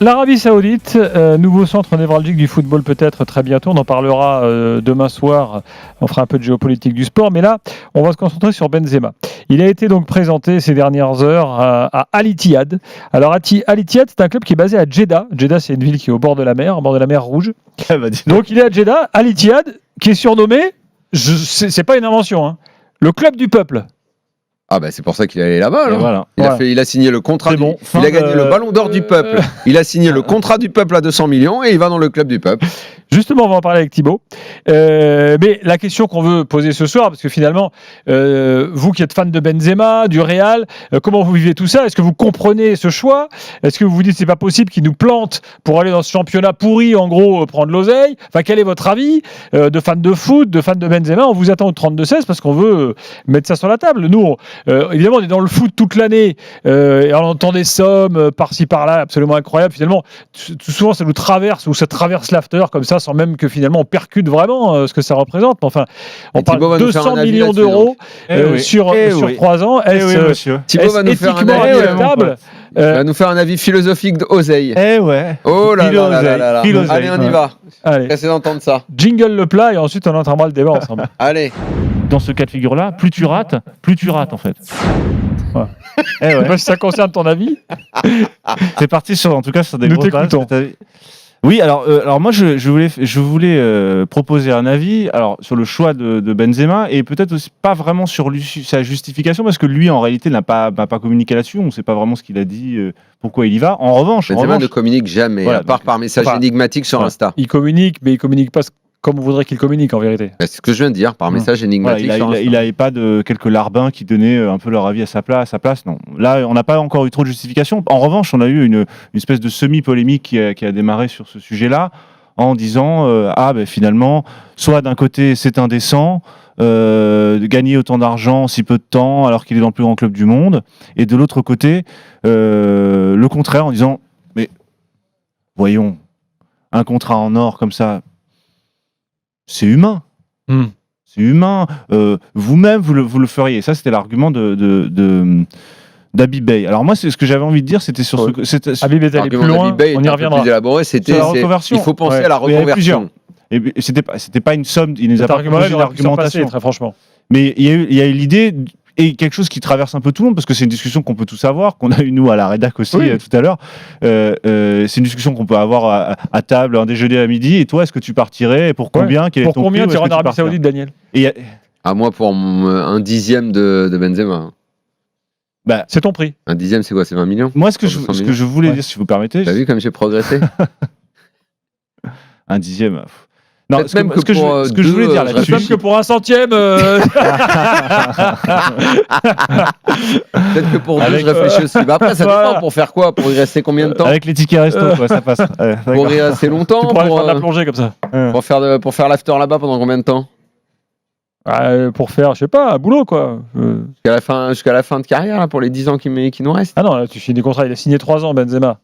L'Arabie Saoudite, nouveau centre névralgique du football peut-être très bientôt. On en parlera demain soir. On fera un peu de géopolitique du sport. Mais là, on va se concentrer sur Benzema. Il a été donc présenté ces dernières heures à Al Ittihad. Alors, Al Ittihad, c'est un club qui est basé à Jeddah. Jeddah, c'est une ville qui est au bord de la mer Rouge. Donc, il est à Jeddah. Al Ittihad, qui est surnommé, c'est pas une invention, hein, le club du peuple. Ah bah c'est pour ça qu'il est allé là-bas. Voilà. Il a signé le contrat. Il a gagné le Ballon d'Or du peuple. Il a signé le contrat du peuple à 200 millions et il va dans le club du peuple. Justement, on va en parler avec Thibaut. Mais la question qu'on veut poser ce soir, parce que finalement, vous qui êtes fan de Benzema, du Real, comment vous vivez tout ça ? Est-ce que vous comprenez ce choix ? Est-ce que vous vous dites que c'est pas possible qu'il nous plante pour aller dans ce championnat pourri, en gros, prendre l'oseille ? Enfin, quel est votre avis de fan de foot, de fan de Benzema ? On vous attend au 32-16 parce qu'on veut mettre ça sur la table. Nous, évidemment, on est dans le foot toute l'année et on entend des sommes par-ci par-là absolument incroyables. Finalement, tout souvent, ça nous traverse ou ça traverse l'after comme ça, sans même que finalement on percute vraiment ce que ça représente. Enfin, on parle de 200 millions d'euros sur 3 ans. Thibaut va nous faire un avis. Il va nous faire un avis philosophique d'oseille. Oh là là. Allez, on y va. Essayez d'entendre ça. Jingle le plat et ensuite on entamera le débat ensemble. Allez. Dans ce cas de figure-là, plus tu rates en fait. Ouais. Je sais pas si ça concerne ton avis. C'est parti sur des Nous grosses bases. Oui, alors moi je voulais proposer un avis sur le choix de Benzema et peut-être aussi pas vraiment sur sa justification parce que lui en réalité n'a pas communiqué là-dessus, on ne sait pas vraiment ce qu'il a dit, pourquoi il y va. En revanche, Benzema ne communique jamais, à part par message énigmatique sur Insta. Il communique, mais il communique pas comme on voudrait qu'il communique en vérité. C'est ce que je viens de dire, par message énigmatique sur Insta. Il n'avait pas de quelques larbins qui donnaient un peu leur avis à sa place. Non. Là, on n'a pas encore eu trop de justification. En revanche, on a eu une espèce de semi-polémique qui a démarré sur ce sujet-là, en disant finalement, soit d'un côté c'est indécent, de gagner autant d'argent en si peu de temps alors qu'il est dans le plus grand club du monde, et de l'autre côté, le contraire, en disant mais voyons, un contrat en or comme ça, c'est humain. C'est humain. Vous-même, vous le feriez. Ça, c'était l'argument d'Habib Beye. Alors moi, c'est ce que j'avais envie de dire, c'était sur Habib est allé plus loin, on y reviendra. Plus élaboré, c'était la reconversion. Il faut penser à la reconversion. Et c'était pas une somme, il nous a pas proposé l'argumentation. Très franchement. Mais il y a eu l'idée et quelque chose qui traverse un peu tout le monde, parce que c'est une discussion qu'on peut tous avoir, qu'on a eu nous à la rédac aussi tout à l'heure. C'est une discussion qu'on peut avoir à table, un déjeuner à midi. Et toi, est-ce que tu partirais ? Et pour combien ? Pour combien tu iras en Arabie Saoudite, Daniel ? À moi, pour un dixième de Benzema. C'est ton prix. Un dixième, c'est quoi ? C'est 20 millions ? Moi, ce que je voulais dire, si vous permettez... T'as vu comme j'ai progressé ? Un dixième... Non, ce que je voulais dire là-dessus. Même que pour un centième. Peut-être que pour deux, je réfléchis aussi. Après, ça dépend. Pour faire quoi ? Pour y rester combien de temps ? Avec les tickets resto, ça passe. Pour y rester longtemps. Tu pourrais faire de la plongée comme ça. Pour faire l'after là-bas pendant combien de temps ? Pour faire, je sais pas, un boulot quoi. Jusqu'à la fin de carrière, là, pour les 10 ans qui nous restent. Ah non, là, tu finis des contrats. Il a signé 3 ans, Benzema.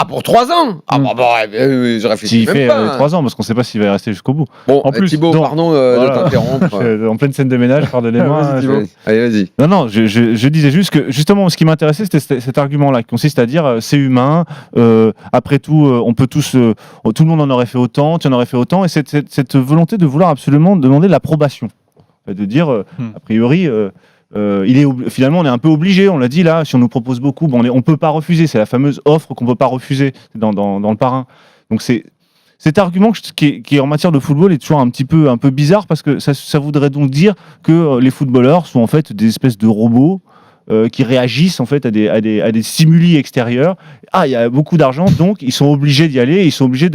Ah, pour 3 ans ? Je réfléchis même pas. 3 ans, parce qu'on ne sait pas s'il va y rester jusqu'au bout. Bon, en plus, Thibaut, pardon de t'interrompre. En pleine scène de ménage, pardonnez-moi. Allez, vas-y. Non, je disais juste que, justement, ce qui m'intéressait, c'était cet argument-là, qui consiste à dire, c'est humain, après tout, on peut tous, tout le monde en aurait fait autant, tu en aurais fait autant, et cette volonté de vouloir absolument demander l'approbation. De dire, a priori... finalement, on est un peu obligé, on l'a dit là, si on nous propose beaucoup, on peut pas refuser, c'est la fameuse offre qu'on peut pas refuser dans le parrain. Donc c'est cet argument qui est en matière de football est toujours un peu bizarre parce que ça voudrait donc dire que les footballeurs sont en fait des espèces de robots qui réagissent en fait à des stimuli extérieurs. Il y a beaucoup d'argent, donc ils sont obligés d'y aller, ils sont obligés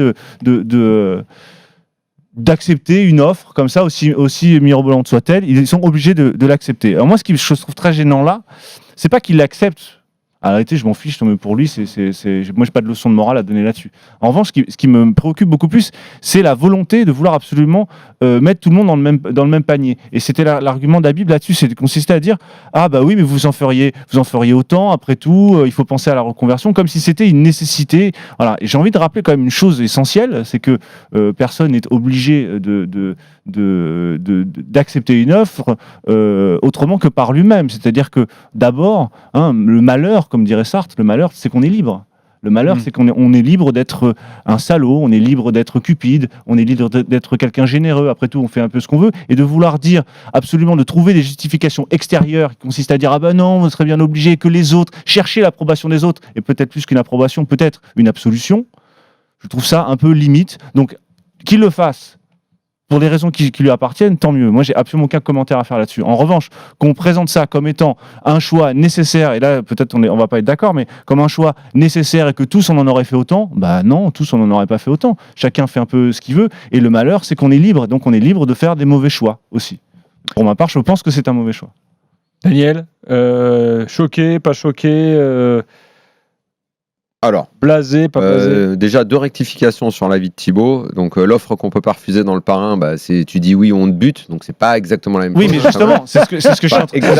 d'accepter une offre comme ça, aussi mirobolante soit-elle, ils sont obligés de l'accepter. Alors moi, ce que je trouve très gênant là, c'est pas qu'ils l'acceptent. En réalité, je m'en fiche, pour lui, moi, j'ai pas de leçon de morale à donner là-dessus. En revanche, ce qui me préoccupe beaucoup plus, c'est la volonté de vouloir absolument mettre tout le monde dans le même panier. Et c'était l'argument d'Habib là-dessus, c'est consistait à dire oui, mais vous en feriez autant. Après tout, il faut penser à la reconversion, comme si c'était une nécessité. Voilà. Et j'ai envie de rappeler quand même une chose essentielle, c'est que personne n'est obligé d'accepter une offre autrement que par lui-même. C'est-à-dire que d'abord, le malheur, comme dirait Sartre, le malheur, c'est qu'on est libre. Le malheur, c'est qu'on est libre d'être un salaud, on est libre d'être cupide, on est libre d'être quelqu'un généreux. Après tout, on fait un peu ce qu'on veut. Et de vouloir dire absolument, de trouver des justifications extérieures qui consistent à dire ah ben non, on serait bien obligé que les autres, chercher l'approbation des autres, et peut-être plus qu'une approbation, peut-être une absolution. Je trouve ça un peu limite. Donc, qu'il le fasse pour les raisons qui lui appartiennent, tant mieux. Moi, j'ai absolument aucun commentaire à faire là-dessus. En revanche, qu'on présente ça comme étant un choix nécessaire, et là, peut-être on va pas être d'accord, mais comme un choix nécessaire et que tous on en aurait fait autant, bah non, tous on n'en aurait pas fait autant. Chacun fait un peu ce qu'il veut, et le malheur, c'est qu'on est libre, donc on est libre de faire des mauvais choix aussi. Pour ma part, je pense que c'est un mauvais choix. Daniel, choqué, pas choqué Alors, blasé, pas blasé. Déjà 2 rectifications sur l'avis de Thibaut. Donc l'offre qu'on peut pas refuser dans le parrain, c'est tu dis oui, on te bute. Donc c'est pas exactement la même chose. Oui, mais justement, c'est ce que je suis en train de dire.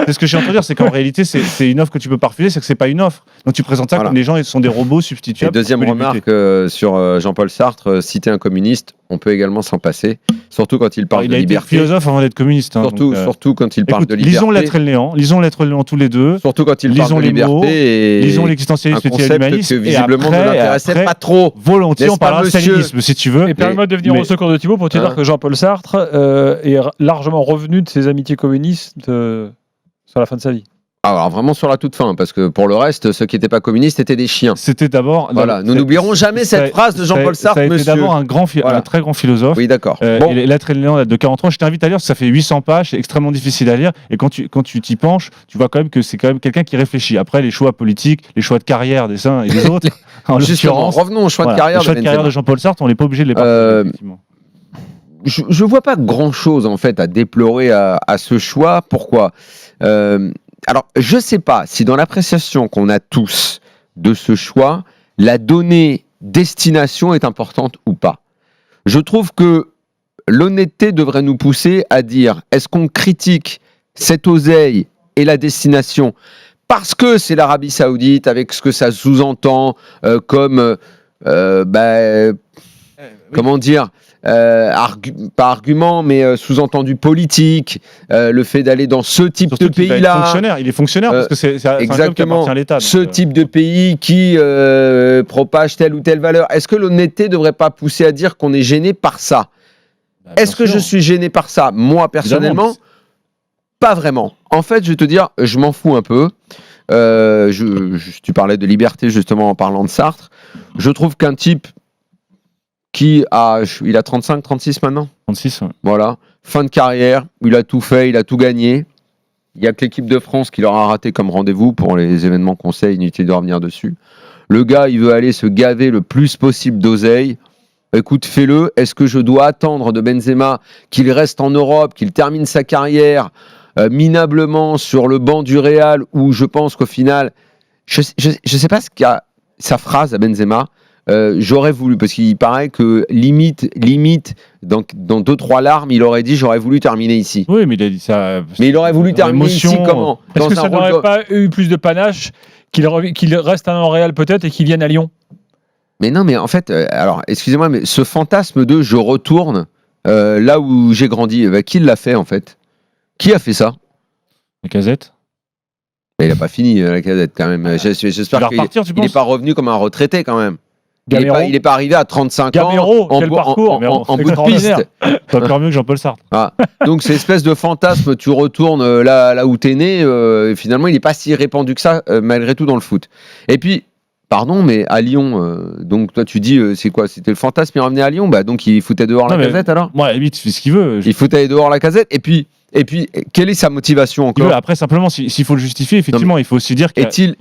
C'est ce que je suis en train de dire, c'est qu'en réalité, c'est une offre que tu peux pas refuser, c'est que c'est pas une offre. Donc tu présentes ça comme les gens sont des robots substituables. Et deuxième remarque sur Jean-Paul Sartre, citer un communiste, on peut également s'en passer. Surtout quand il parle de liberté. Il a été philosophe avant d'être communiste. Surtout quand il parle de liberté. Lisons L'être et le néant. Lisons L'être et le néant tous les deux. Surtout quand il parle de liberté. Lisons l'existentialisme et l'humanisme. Que visiblement ne l'intéressait pas trop. Volontiers, on parlera de stalinisme si tu veux. Et permets-moi de venir au secours de Thibaut pour te dire que Jean-Paul Sartre est largement revenu de ses amitiés communistes sur la fin de sa vie. Alors vraiment sur la toute fin, parce que pour le reste, ceux qui n'étaient pas communistes étaient des chiens. C'était d'abord... Voilà, nous n'oublierons jamais cette phrase de Jean-Paul Sartre, monsieur. C'était d'abord un très grand philosophe. Oui, d'accord. L'être et le néant date de 43. Je t'invite à lire, parce que ça fait 800 pages, c'est extrêmement difficile à lire. Et quand tu t'y penches, tu vois quand même que c'est quand même quelqu'un qui réfléchit. Après, les choix politiques, les choix de carrière des uns et des autres... Justement, revenons au choix de carrière. Le choix de carrière de Jean-Paul Sartre, on n'est pas obligé de les partager, effectivement. Je vois pas grand-chose, en fait, à déplorer à ce choix. Pourquoi alors, je ne sais pas si dans l'appréciation qu'on a tous de ce choix, la donnée destination est importante ou pas. Je trouve que l'honnêteté devrait nous pousser à dire, est-ce qu'on critique cette oseille et la destination parce que c'est l'Arabie Saoudite, avec ce que ça sous-entend comme, comment dire, pas argument, mais sous-entendu politique, le fait d'aller dans ce type surtout de pays-là. Il est fonctionnaire parce que c'est un club qui appartient à l'État. Ce type de pays qui propage telle ou telle valeur. Est-ce que l'honnêteté ne devrait pas pousser à dire qu'on est gêné par ça ? Est-ce que je suis gêné par ça ? Moi, personnellement, pas vraiment. En fait, je vais te dire, je m'en fous un peu. Tu parlais de liberté justement en parlant de Sartre. Je trouve qu'un type il a 35, 36 maintenant. 36, ouais. Voilà. Fin de carrière, il a tout fait, il a tout gagné. Il n'y a que l'équipe de France qui leur a raté comme rendez-vous pour les événements conseils, inutile de revenir dessus. Le gars, il veut aller se gaver le plus possible d'oseille. Écoute, fais-le. Est-ce que je dois attendre de Benzema qu'il reste en Europe, qu'il termine sa carrière minablement sur le banc du Real, où je pense qu'au final, je ne sais pas ce qu'il y a, sa phrase à Benzema. J'aurais voulu, parce qu'il paraît que limite, dans 2-3 larmes, il aurait dit j'aurais voulu terminer ici. Oui, mais il a dit ça. Mais il aurait voulu terminer ici comment ? Est-ce que ça n'aurait pas eu plus de panache qu'il reste à Montréal peut-être et qu'il vienne à Lyon ? Mais non, mais en fait, alors excusez-moi, mais ce fantasme de je retourne là où j'ai grandi, qui l'a fait en fait ? Qui a fait ça ? Lacazette. Mais il n'a pas fini Lacazette quand même. J'espère qu'il n'est pas revenu comme un retraité quand même. Il n'est pas arrivé à 35 ans en bout de piste. C'est encore mieux que Jean-Paul Sartre. Ah. Donc, c'est espèce de fantasme, tu retournes là où tu es né, finalement, il n'est pas si répandu que ça, malgré tout, dans le foot. Et puis, pardon, mais à Lyon, donc toi, tu dis, c'est quoi ? C'était le fantasme, il revenait à Lyon ? Donc, il foutait dehors Lacazette alors ? Moi, limite, il fait ce qu'il veut. Il foutait dehors Lacazette, et puis, quelle est sa motivation encore ? Après, simplement, s'il faut le justifier, effectivement, il faut aussi dire est-il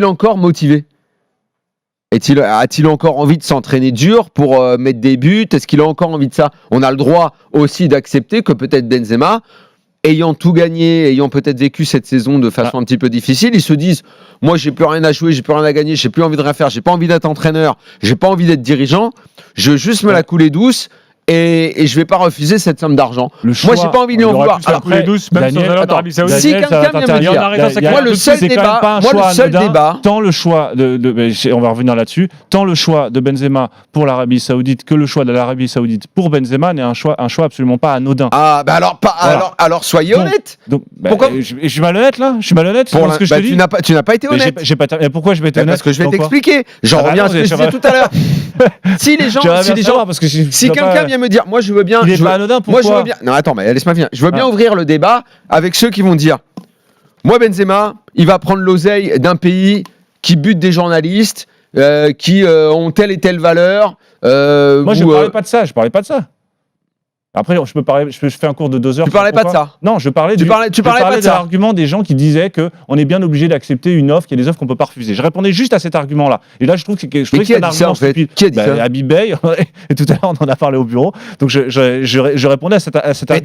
encore motivé ? A-t-il encore envie de s'entraîner dur pour mettre des buts ? Est-ce qu'il a encore envie de ça ? On a le droit aussi d'accepter que peut-être Benzema, ayant tout gagné, ayant peut-être vécu cette saison de façon un petit peu difficile, ils se disent « Moi, j'ai plus rien à jouer, j'ai plus rien à gagner, j'ai plus envie de rien faire, j'ai pas envie d'être entraîneur, j'ai pas envie d'être dirigeant, je veux juste me la couler douce et je vais pas refuser cette somme d'argent. Moi, j'ai pas envie de lui en vouloir. Alors, Après, les douces, même Daniel, sans allant d'Arabie Saoudite. si quelqu'un vient me dire, moi, le seul débat, tant le choix on va revenir là-dessus, tant le choix de Benzema pour l'Arabie Saoudite que le choix de l'Arabie Saoudite pour Benzema n'est un choix absolument pas anodin. Ah, bah alors, Voilà. alors soyez Donc, honnête. Pourquoi je suis malhonnête là? Je suis malhonnête Pour dans ce que je te dis. tu n'as pas été Mais honnête. j'ai pas mais pourquoi je vais être honnête? Parce que je vais Dans quoi? t'expliquer. J'en Ah bah reviens à non, ce que je disais tout à l'heure. Si les gens, parce que si quelqu'un vient me dire, moi je veux bien, il est pas anodin, moi pourquoi? je veux bien. Non, attends, mais laisse-moi finir. Je veux bien Ah. ouvrir le débat avec ceux qui vont dire, moi Benzema, il va prendre l'oseille d'un pays qui bute des journalistes, qui ont telle et telle valeur. Moi, je parlais pas de ça. Je parlais pas de ça. Après, je fais un cours de 2 heures. Tu parlais pas de ça. Non, je parlais Tu parlais pas de ça. l'argument des gens qui disaient que on est bien obligé d'accepter une offre, qu'il y a des offres qu'on peut pas refuser. Je répondais juste à cet argument-là. Et là, je trouve que c'est un argument stupide. Qui a dit ça? Habib Bey. Et tout à l'heure, on en a parlé au bureau. Donc, je répondais à cet Mais argument-là.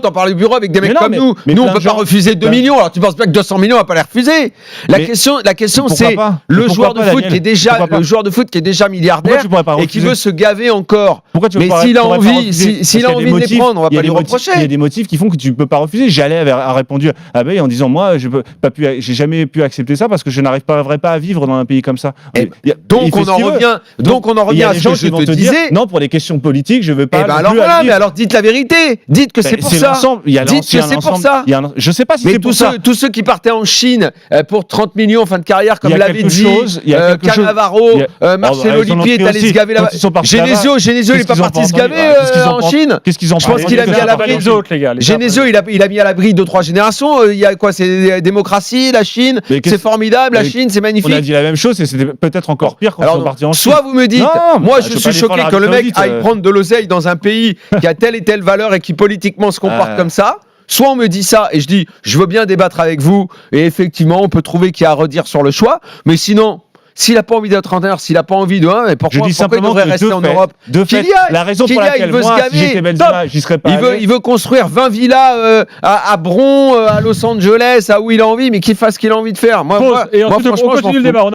t'en parles au bureau avec des mecs Mais non, comme mais- nous. mais Nous, on plein peut de pas gens- refuser 2 millions. Alors, tu penses pas que 200 millions, on va pas les refuser. La Mais question, pourquoi c'est pas? le Pourquoi joueur de pas, foot Daniel? qui est déjà, Pourquoi pas? le joueur de foot qui est déjà Pourquoi milliardaire tu pourrais pas et qui refuser? veut se gaver encore. Pourquoi tu Mais pourrais s'il a pas envie, refuser? s'il a Parce qu'il y envie de les motifs, prendre, on va il y a pas lui des motifs- reprocher. Il y a des motifs qui font que tu peux pas refuser. J'allais a répondu à Bey en disant moi j'ai jamais pu accepter ça parce que je n'arriverais pas à vivre dans un pays comme ça. Et Il Donc fait on ce en qu'il veut. revient. Donc on en Il y revient a à des ce gens que qui je vont te te dire disais. non pour les questions politiques je veux pas. Eh ben non alors plus voilà, aller- mais alors dites la vérité. Dites que c'est Ben, pour ça. l'ensemble. Il y a Dites il y a que un c'est pour ensemble- ça. il y a un- Je sais pas si Mais c'est pour ça. tous ceux qui partaient en Chine pour 30 millions en fin de carrière, comme Il y a l'avait quelque dit chose- il y a quelque chose- Cannavaro, il y a- Marcelo ils en ont Lippi est pris allé aussi. se gaver là-bas. Quand ils sont partis là-bas, Genesio, il est qu'est-ce pas qu'ils ont parti se entendu? gaver Qu'est-ce qu'ils en ont Chine. Qu'est-ce qu'ils ont Je pense parlé qu'il a mis à l'abri les autres, les gars. Genesio, il a mis à l'abri 2-3 générations. Il y a quoi? C'est la démocratie, la Chine. Mais qu'est-ce- C'est formidable, la mais Chine, c'est On a magnifique. dit la même chose et c'était peut-être encore pire quand ils Alors, sont partis en Chine. soit vous me dites, Non, moi je je peux suis pas choqué défendre que le l'Arabie mec Saoudite, aille prendre de l'oseille dans un pays qui a telle et telle valeur et qui politiquement se comporte comme ça. Soit on me dit ça et je dis je veux bien débattre avec vous et effectivement on peut trouver qu'il y a à redire sur le choix, mais sinon s'il n'a pas envie d'être entraîneur, s'il n'a pas envie de mais Je pourquoi dis il simplement devrait que rester en Europe? de Qu'il fait, y aille, la raison qu'il pour y aille, laquelle il veut moi, se si gaver. j'étais Benzema, j'y serais pas allé. Il veut construire 20 villas à Bron, à Los Angeles, à où il a envie, mais qu'il fasse ce qu'il a envie de faire. Moi, Et moi ensuite, on franchement, je m'en continue le fous. débat.